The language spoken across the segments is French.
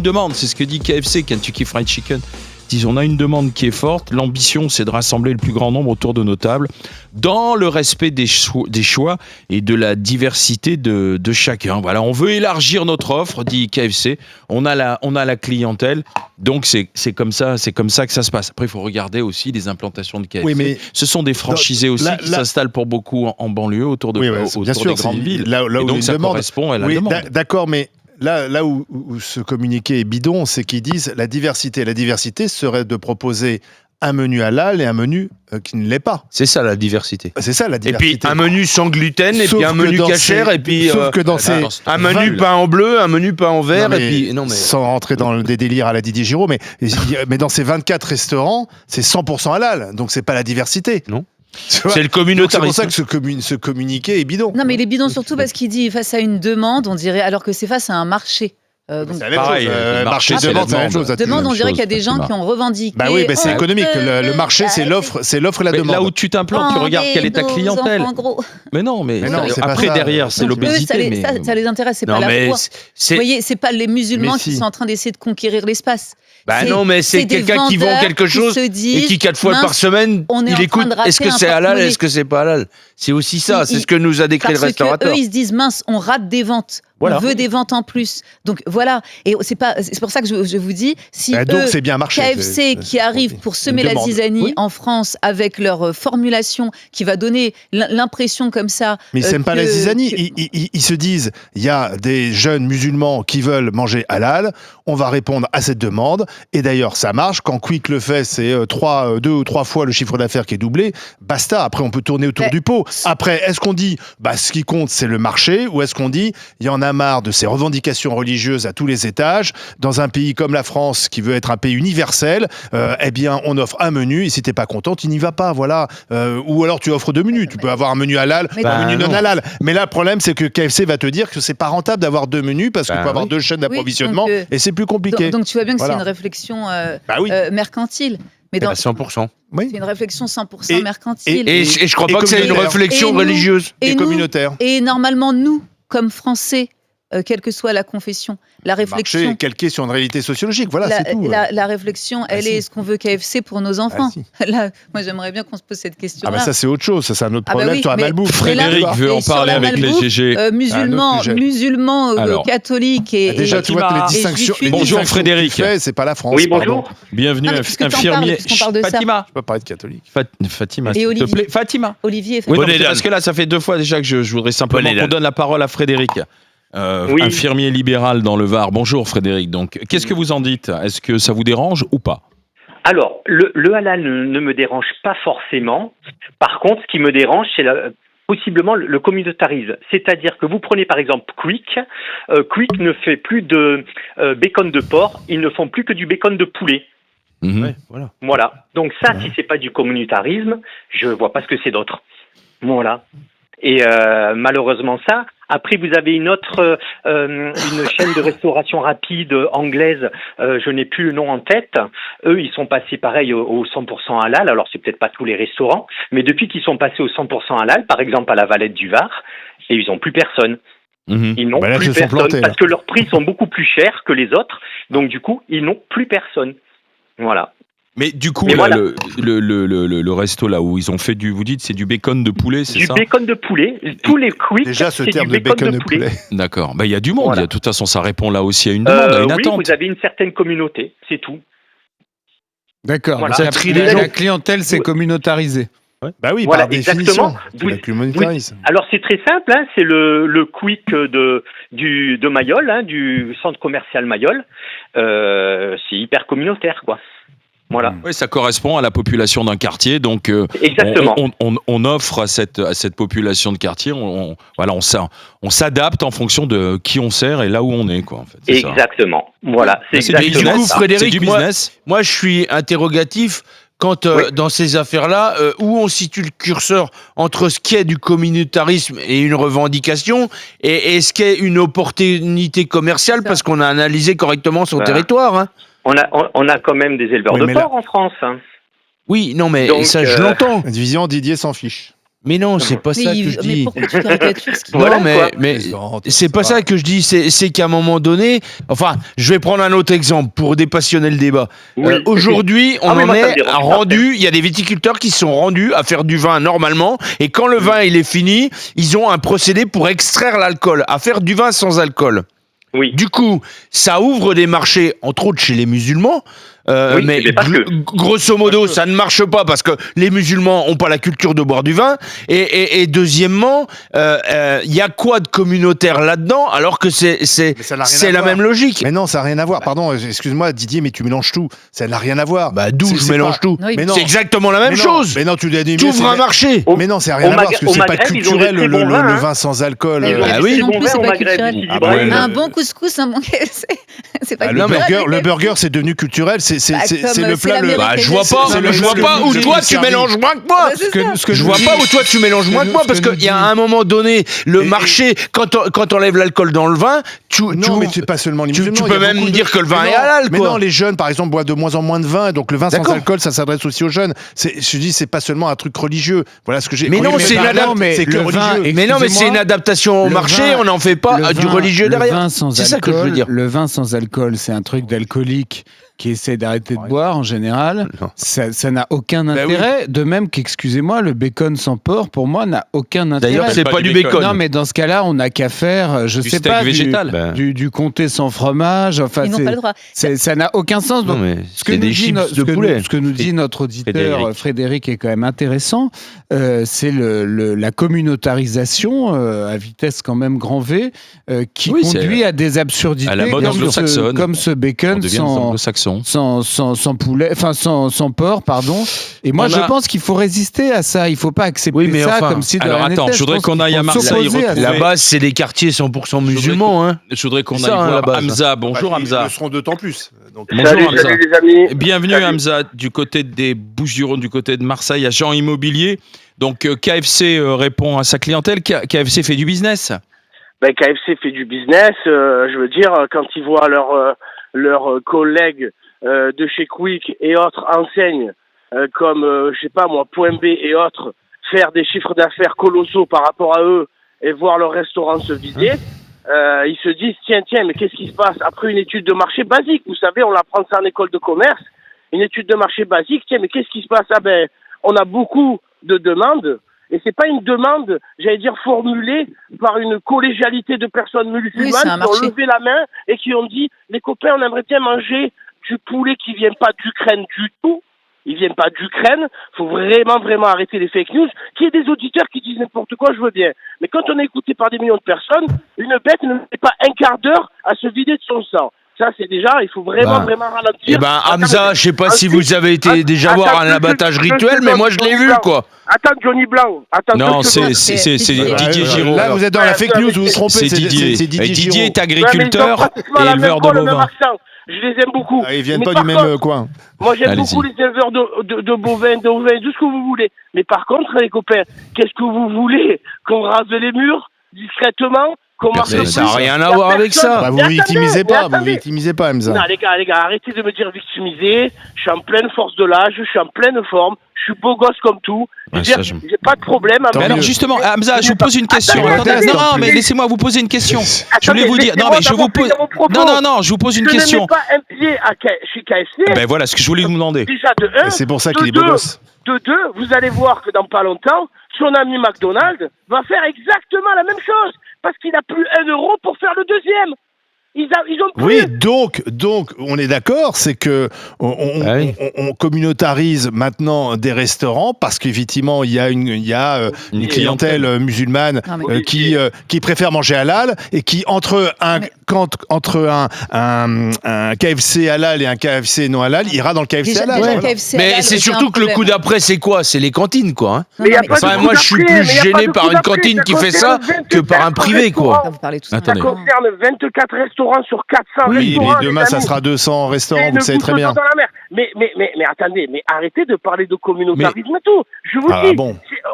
demande, c'est ce que dit KFC, Kentucky Fried Chicken. Ils disent, on a une demande qui est forte, l'ambition c'est de rassembler le plus grand nombre autour de nos tables, dans le respect des choix et de la diversité de chacun. Voilà, on veut élargir notre offre, dit KFC, on a la clientèle, donc c'est comme ça que ça se passe. Après il faut regarder aussi les implantations de KFC. Oui, mais ce sont des franchisés aussi qui s'installent pour beaucoup en banlieue autour des grandes villes. Là et donc ça correspond à la demande. D'accord, mais là où ce communiqué est bidon, c'est qu'ils disent la diversité. La diversité serait de proposer un menu halal et un menu qui ne l'est pas. C'est ça la diversité. C'est ça la diversité. Et puis un menu sans gluten, et puis un menu cachère, et puis sauf que dans ces un menu pain en bleu, un menu pain en vert, et puis sans rentrer dans des délires à la Didier Giraud, mais dans ces 24 restaurants, c'est 100% halal, donc c'est pas la diversité. Non. C'est le communautarisme. C'est pour ça que ce communiqué est bidon. Non, mais il est bidon surtout parce qu'il dit face à une demande, on dirait, alors que c'est face à un marché. C'est la même chose. Marché demande, c'est la même chose. Demande, on dirait qu'il y a des gens qui ont revendiqué. Bah oui, c'est économique. Le marché, c'est l'offre et la demande. Là où tu t'implantes, tu regardes quelle est ta clientèle. Mais non, après derrière, c'est l'obésité. Ça les intéresse, c'est pas la foi. Vous voyez, c'est pas les musulmans qui sont en train d'essayer de conquérir l'espace. Bah non, mais c'est quelqu'un qui vend quelque chose et qui 4 fois par semaine, il écoute, est-ce que c'est halal, est-ce que c'est pas halal? C'est aussi ça, c'est ce que nous a décrit le restaurateur. Eux, ils se disent, mince, on rate des ventes. Voilà. On veut des ventes en plus. Donc voilà. Et c'est pour ça que je vous dis, si c'est bien marché, KFC qui arrive pour semer la zizanie en France avec leur formulation qui va donner l'impression comme ça. Mais ils n'aiment pas la zizanie. Ils se disent, il y a des jeunes musulmans qui veulent manger halal. On va répondre à cette demande. Et d'ailleurs, ça marche. Quand Quick le fait, c'est 2 ou 3 fois le chiffre d'affaires qui est doublé. Basta. Après, on peut tourner autour du pot. Après, est-ce qu'on dit, ce qui compte, c'est le marché, ou est-ce qu'on dit, il y en a marre de ces revendications religieuses à tous les étages, dans un pays comme la France qui veut être un pays universel, eh bien on offre un menu et si t'es pas content tu n'y vas pas, voilà. Ou alors tu offres 2 menus, tu peux avoir un menu halal, un menu non halal. Mais là le problème c'est que KFC va te dire que c'est pas rentable d'avoir 2 menus parce qu'il peut avoir 2 chaînes d'approvisionnement et c'est plus compliqué. Donc tu vois bien que c'est une réflexion mercantile. Mais 100%. C'est une réflexion 100% mercantile. Et je crois pas que c'est une réflexion religieuse. Et communautaire. Et normalement nous, comme Français, quelle que soit la confession, la réflexion... Le marché est calqué sur une réalité sociologique, voilà, c'est tout. La réflexion, est-ce qu'on veut KFC pour nos enfants? Là, moi, j'aimerais bien qu'on se pose cette question-là. Ça, c'est autre chose, ça, c'est un autre problème sur la malbouffe. Frédéric veut en parler avec les GG. Musulmans, catholiques et déjà, tu vois que les distinctions... Bonjour Frédéric. C'est pas la France. Oui, bonjour. Bienvenue, infirmier. Fatima. Je peux parler de catholique. Fatima, s'il te plaît. Fatima. Olivier. Parce que là, ça fait 2 fois déjà que je voudrais simplement qu'on donne la parole à Frédéric. Infirmier libéral dans le Var. Bonjour Frédéric. Donc, qu'est-ce que vous en dites? Est-ce que ça vous dérange ou pas? Alors, le halal ne me dérange pas forcément. Par contre, ce qui me dérange, c'est possiblement le communautarisme. C'est-à-dire que vous prenez par exemple Quick. Quick ne fait plus de bacon de porc. Ils ne font plus que du bacon de poulet. Voilà. Donc ça, si c'est pas du communautarisme, je vois pas ce que c'est d'autre. Voilà. Et malheureusement ça. Après, vous avez une autre, une chaîne de restauration rapide anglaise. Je n'ai plus le nom en tête. Eux, ils sont passés pareil au 100% halal. Alors, c'est peut-être pas tous les restaurants, mais depuis qu'ils sont passés au 100% halal, par exemple à la Valette du Var, et ils n'ont plus personne. Ils n'ont plus personne parce que leurs prix sont beaucoup plus chers que les autres. Donc, du coup, ils n'ont plus personne. Voilà. Mais du coup, là, le resto là où ils ont fait vous dites c'est du bacon de poulet, c'est ça? Du bacon de poulet. Tous les Quick, déjà ce terme de bacon de poulet. D'accord. Il y a du monde. De toute façon, ça répond là aussi à une demande, à une attente. Oui, vous avez une certaine communauté, c'est tout. D'accord. Voilà. La clientèle, c'est communautarisé. Bah oui, par définition. Alors c'est très simple, c'est le Quick de Mayol, du centre commercial Mayol. C'est hyper communautaire, quoi. Voilà. Oui, ça correspond à la population d'un quartier, donc on offre à cette population de quartier, on s'adapte en fonction de qui on sert et là où on est, quoi. En fait, exactement. Ça. Voilà. C'est du coup, Frédéric, moi je suis interrogatif. Quand dans ces affaires-là, où on situe le curseur entre ce qui est du communautarisme et une revendication, et ce qui est une opportunité commerciale, parce qu'on a analysé correctement son territoire. On a quand même des éleveurs de porc en France. Oui, non, mais donc, ça, je l'entends. Division Didier s'en fiche. Mais non, c'est pas ça que je dis. Mais pourquoi tu caricatures ce qu'il Non, mais c'est pas ça que je dis. C'est qu'à un moment donné, enfin, je vais prendre un autre exemple pour dépassionner le débat. Oui. Aujourd'hui, on mais moi, ça me est dérange pas. rendu. Il y a des viticulteurs qui sont rendus à faire du vin normalement, et quand le vin il est fini, ils ont un procédé pour extraire l'alcool, à faire du vin sans alcool. Oui. Du coup, ça ouvre des marchés, entre autres chez les musulmans. Oui, mais pas que. grosso modo, ça ne marche pas parce que les musulmans ont pas la culture de boire du vin. Et deuxièmement, il y a quoi de communautaire là-dedans alors que c'est la même logique. Mais non, ça n'a rien à voir. Pardon, excuse-moi Didier, mais tu mélanges tout. Ça n'a rien à voir. Bah d'où je mélange tout. Oui. Mais non. C'est exactement la même chose. Mais non, tu l'as dit. Tu ouvres un marché. Mais non, ça n'a rien à voir parce que c'est pas culturel le vin sans alcool. Ah oui. Non plus, c'est pas culturel. ouais, Un bon couscous, un bon c'est pas Le burger, c'est devenu culturel. C'est le plat. Je vois pas où toi tu mélanges moins que moi. Je vois pas où toi tu mélanges moins que moi parce qu'il y a un moment donné le marché quand on enlève l'alcool dans le vin, non, mais c'est pas seulement les musulmans. Tu peux même dire que le vin est halal. Mais non, les jeunes par exemple boivent de moins en moins de vin, donc le vin sans alcool, ça s'adresse aussi aux jeunes. Je dis, c'est pas seulement un truc religieux. Voilà ce que j'ai. Mais non, c'est une adaptation au marché. On n'en fait pas du religieux derrière. C'est ça que je veux dire. Le vin sans alcool, c'est un truc d'alcoolique qui essaie d'arrêter de boire en général, ça n'a aucun intérêt. Oui. De même qu'excusez-moi, le bacon sans porc, pour moi, n'a aucun intérêt. D'ailleurs, c'est pas du bacon. Non, mais dans ce cas-là, on n'a qu'à faire, je sais pas, du comté sans fromage. Enfin, ils n'ont pas le droit. Ça n'a aucun sens. Donc, ce que nous dit notre auditeur Frédéric est quand même intéressant. C'est la communautarisation à vitesse quand même grand V qui conduit à des absurdités à la mode anglo-saxonne. Comme ce bacon sans poulet, enfin sans porc, pardon. Et moi, je pense qu'il faut résister à ça. Il faut pas accepter ça comme si de rien n'était. Je voudrais qu'on aille à Marseille. La base, c'est des quartiers 100% musulmans. Je voudrais qu'on aille voir Hamza. Bonjour Hamza. Ils le seront d'autant plus. Bonjour Hamza. Salut les amis. Bienvenue Hamza du côté des Bouches-du-Rhône, du côté de Marseille, à Jean Immobilier. Donc KFC répond à sa clientèle. KFC fait du business. KFC fait du business. Je veux dire, quand ils voient leurs collègues de chez Quick et autres enseignes comme, je sais pas moi, Point B et autres, faire des chiffres d'affaires colossaux par rapport à eux et voir leur restaurant se vider, ils se disent, tiens, mais qu'est-ce qui se passe après une étude de marché basique? Vous savez, on l'apprend ça en école de commerce, une étude de marché basique, tiens, mais qu'est-ce qui se passe? On a beaucoup de demandes, et c'est pas une demande, j'allais dire, formulée par une collégialité de personnes musulmanes qui ont levé la main et qui ont dit, les copains, on aimerait bien manger du poulet qui vient pas d'Ukraine du tout. Ils viennent pas d'Ukraine. Faut vraiment arrêter les fake news. Qu'il y ait des auditeurs qui disent n'importe quoi, je veux bien. Mais quand on est écouté par des millions de personnes, une bête ne met pas un quart d'heure à se vider de son sang. Ça, c'est déjà, il faut vraiment ralentir. Hamza, je sais pas si vous avez été déjà voir un abattage rituel, mais moi je l'ai vu, quoi. Attends, Johnny Blanc. Non, c'est Didier Giraud. Là, vous êtes dans la fake news, vous vous trompez. C'est Didier. Didier est agriculteur et éleveur de bovins. Je les aime beaucoup. Ils viennent pas du même coin. Moi, j'aime beaucoup les éleveurs de bovins, tout ce que vous voulez. Mais par contre, les copains, qu'est-ce que vous voulez? Qu'on rase les murs discrètement? Ça n'a rien à voir avec ça. Vous victimisez pas, Hamza. Non, les gars, arrêtez de me dire victimiser. Je suis en pleine force de l'âge, je suis en pleine forme, je suis beau gosse comme tout. J'ai pas de problème. Mais alors justement, Hamza, je vous pose une question. Non, mais laissez-moi vous poser une question. Je voulais vous dire. Non, mais je vous pose. Non, je vous pose une question. Je ne mets pas un pied chez KFC. Ben voilà ce que je voulais vous demander. Déjà de 1. C'est pour ça qu'il est beau gosse. De 2, vous allez voir que dans pas longtemps, son ami McDonald's va faire exactement la même chose. Parce qu'il n'a plus 1 euro pour faire le deuxième. Ils ont plus. Oui, donc, on est d'accord, c'est que on communautarise maintenant des restaurants parce qu'effectivement il y a une clientèle musulmane qui préfère manger halal et qui entre un KFC halal et un KFC non halal, ira dans le KFC halal. Mais c'est surtout que le coup d'après, c'est quoi? C'est les cantines, quoi. Moi, je suis plus gêné par une cantine qui fait ça que par un privé, quoi. Ça concerne 24 restaurants sur 400 restaurants. Oui, mais demain, ça sera 200 restaurants, vous le savez très bien. Mais attendez, mais arrêtez de parler de communautarisme et tout. Je vous dis,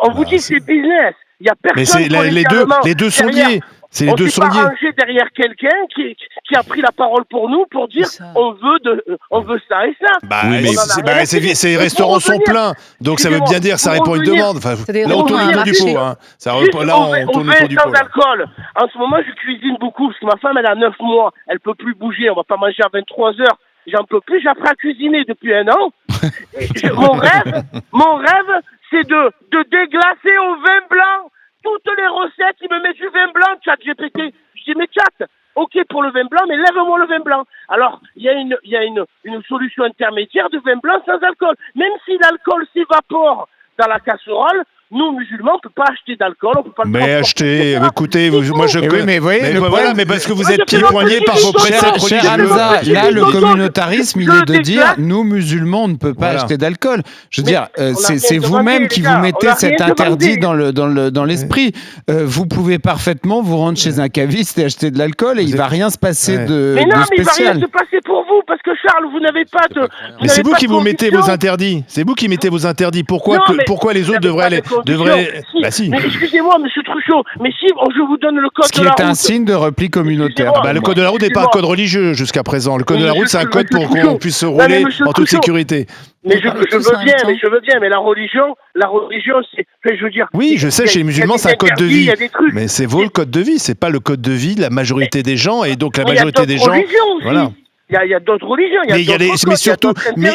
on vous dit c'est business. Il y a personne. Mais les deux sont liés. C'est les on deux s'est sont pas liés. rangé derrière quelqu'un qui a pris la parole pour nous pour dire on veut ça et ça. Bah, Oui, mais ces restaurants sont pleins, donc ça veut bien dire que ça répond à une demande. Enfin, là, on tourne autour du pot. Hein. On tourne autour du pot. Sans alcool. En ce moment, je cuisine beaucoup parce que ma femme, elle a 9 mois. Elle peut plus bouger. On va pas manger à 23 heures. J'en peux plus. J'apprends à cuisiner depuis 1 an. Mon rêve, c'est de déglacer au vin blanc toutes les recettes. Il me met du vin blanc, ChatGPT. Je dis, mais chat, ok pour le vin blanc, mais lève-moi le vin blanc. Alors, il y a une solution intermédiaire de vin blanc sans alcool. Même si l'alcool s'évapore dans la casserole, nous, musulmans, on ne peut pas acheter d'alcool, on peut pas le transporter. Mais écoutez, moi je oui, mais voyez, mais parce que vous êtes pieds-poignés par vos préceptes religieux. Cher Hamza, là, le communautarisme, il est de dire, nous, musulmans, on ne peut pas acheter d'alcool. Je veux dire, c'est vous-même qui vous mettez cet interdit dans l'esprit. Vous pouvez parfaitement vous rendre chez un caviste et acheter de l'alcool et il ne va rien se passer de spécial. Mais non, mais il ne va rien se passer pour vous, parce que Charles, vous n'avez pas de... Mais c'est vous qui vous mettez vos interdits. C'est vous qui mettez vos interdits. Pourquoi les autres devraient... Bah si. Mais excusez-moi, monsieur Truchot, mais si je vous donne le code de la route... Ce qui est un signe de repli communautaire. Le code de la route n'est pas un code religieux jusqu'à présent. Le code de la route, c'est un code pour qu'on puisse se rouler en toute sécurité. Mais je veux bien, mais la religion, c'est... Je veux dire... Oui, je sais, chez les musulmans, c'est un code de vie. Mais c'est le code de vie, c'est pas le code de vie de la majorité des gens, et donc la majorité des gens... Voilà. Il y a d'autres religions,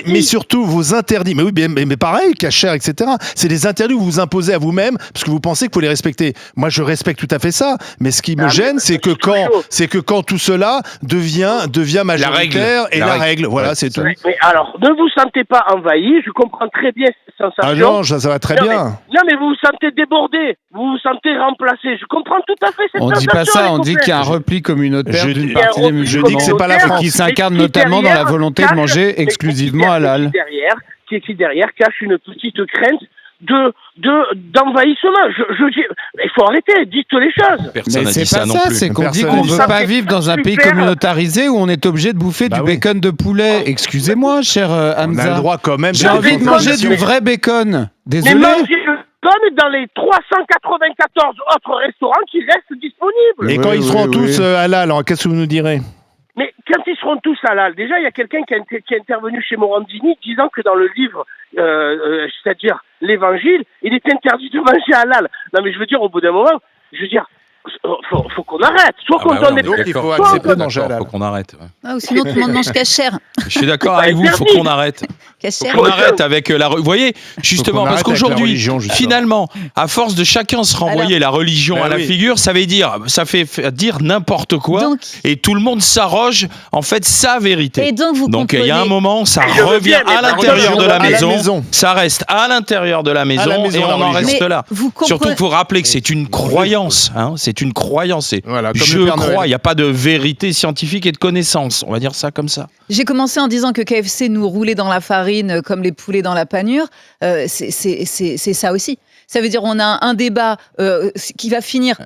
mais surtout vos interdits. Mais oui, mais pareil, cachère, etc. C'est des interdits que vous vous imposez à vous-même parce que vous pensez qu'il faut les respecter. Moi, je respecte tout à fait ça. Mais ce qui me gêne, c'est que quand tout cela devient majoritaire et la règle. Voilà, c'est tout. Mais alors, ne vous sentez pas envahi. Je comprends très bien cette sensation. Ah non, ça va très bien. Non, mais vous vous sentez débordé. Vous vous sentez remplacé. Je comprends tout à fait cette sensation. On dit pas ça. On dit qu'il y a un repli communautaire d'une partie des musulmans. Je dis que c'est pas la France qui s'incarne notamment dans la volonté de manger exclusivement halal. Qui derrière cache une petite crainte d'envahissement. Il faut arrêter, dites les choses. Personne n'a dit ça non plus. C'est qu'on dit qu'on ne veut pas vivre dans un pays communautarisé où on est obligé de bouffer du bacon de poulet. Excusez-moi, cher Hamza. On a le droit quand même. J'ai envie de manger du vrai bacon. Désolé. Mais mangez le bacon dans les 394 autres restaurants qui restent disponibles. Et quand ils seront tous halal, qu'est-ce que vous nous direz ? Mais quand ils seront tous halal, déjà il y a quelqu'un qui est intervenu chez Morandini disant que dans le livre, c'est-à-dire l'Évangile, il est interdit de manger halal. Non mais je veux dire, au bout d'un moment, faut qu'on arrête. Soit qu'on donne il faut accepter de manger halal. Faut qu'on arrête. Ou sinon tout le monde mange cachère. Je suis d'accord avec vous, il faut qu'on arrête. Faut qu'on arrête avec la... Vous voyez, justement, parce qu'aujourd'hui, finalement, à force de chacun se renvoyer la religion à la figure, ça fait dire n'importe quoi, et tout le monde s'arroge, en fait, sa vérité. Et donc il y a un moment, ça revient à l'intérieur de la maison, ça reste à l'intérieur de la maison, et on en reste là. Surtout qu'il faut rappeler que c'est une croyance, c'est une croyance. Je crois, il n'y a pas de vérité scientifique et de connaissance, on va dire ça comme ça. J'ai commencé en disant que KFC nous roulait dans la farine comme les poulets dans la panure. C'est ça aussi. Ça veut dire on a un débat qui va finir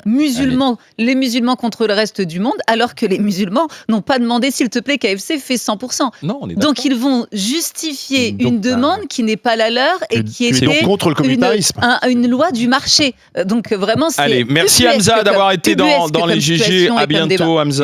les musulmans contre le reste du monde, alors que les musulmans n'ont pas demandé, s'il te plaît, KFC fait 100%. Non, on est donc ils vont justifier une demande qui n'est pas la leur et qui était contre le communautarisme. Une loi du marché. Donc vraiment, c'est... Allez, merci Hamza d'avoir été dans les GG. À bientôt Hamza.